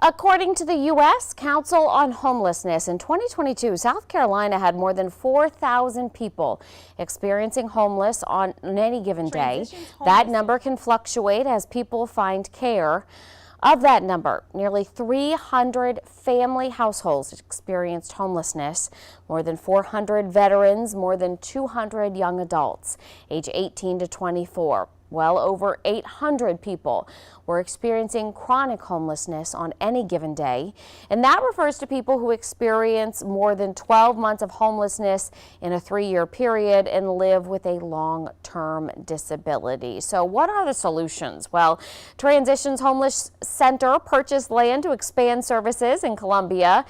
According to the U.S. Council on Homelessness, in 2022, South Carolina had more than 4,000 people experiencing homeless on any given day. That number can fluctuate as people find care. Of that number, nearly 300 family households experienced homelessness, more than 400 veterans, more than 200 young adults, age 18 to 24. Well over 800 people were experiencing chronic homelessness on any given day, and that refers to people who experience more than 12 months of homelessness in a 3-year period and live with a long-term disability. So what are the solutions? Well, Transitions Homeless Center purchased land to expand services in Columbia.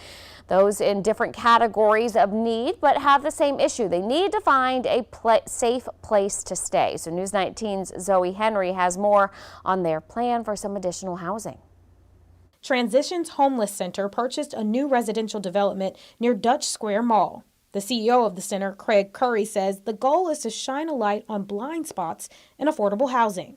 Those in different categories of need, but have the same issue. They need to find a safe place to stay. So News 19's Zoe Henry has more on their plan for some additional housing. Transitions Homeless Center purchased a new residential development near Dutch Square Mall. The CEO of the center, Craig Curry, says the goal is to shine a light on blind spots in affordable housing.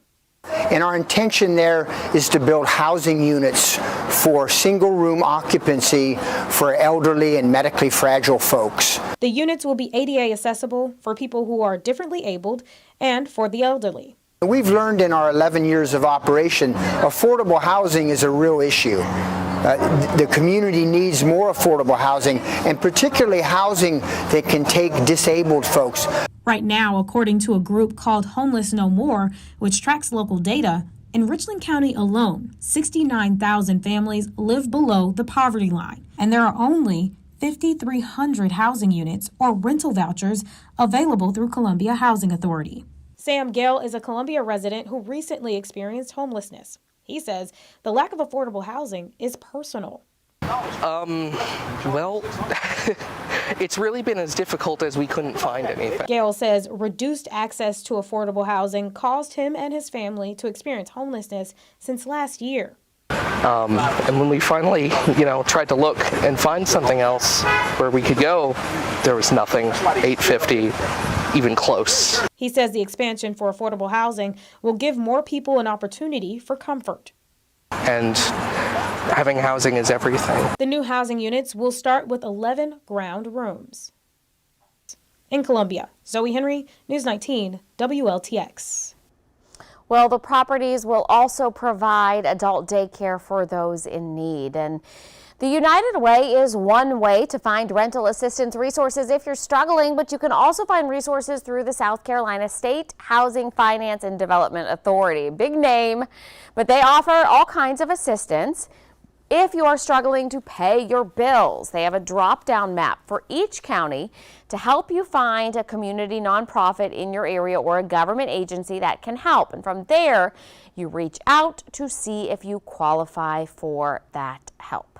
And our intention there is to build housing units for single-room occupancy for elderly and medically fragile folks. The units will be ADA accessible for people who are differently abled and for the elderly. We've learned in our 11 years of operation, affordable housing is a real issue. The community needs more affordable housing, and particularly housing that can take disabled folks. Right now, according to a group called Homeless No More, which tracks local data, in Richland County alone, 69,000 families live below the poverty line, and there are only 5,300 housing units or rental vouchers available through Columbia Housing Authority. Sam Gale is a Columbia resident who recently experienced homelessness. He says the lack of affordable housing is personal. Well, it's really been as difficult as we couldn't find anything. Gale says reduced access to affordable housing caused him and his family to experience homelessness since last year. And when we finally, tried to look and find something else where we could go, there was nothing, $850, even close. He says the expansion for affordable housing will give more people an opportunity for comfort. And having housing is everything. The new housing units will start with 11 ground rooms. In Columbia, Zoe Henry, News 19, WLTX. Well, the properties will also provide adult daycare for those in need. And the United Way is one way to find rental assistance resources if you're struggling, but you can also find resources through the South Carolina State Housing Finance and Development Authority. Big name, but they offer all kinds of assistance. If you are struggling to pay your bills, they have a drop-down map for each county to help you find a community nonprofit in your area or a government agency that can help. And from there, you reach out to see if you qualify for that help.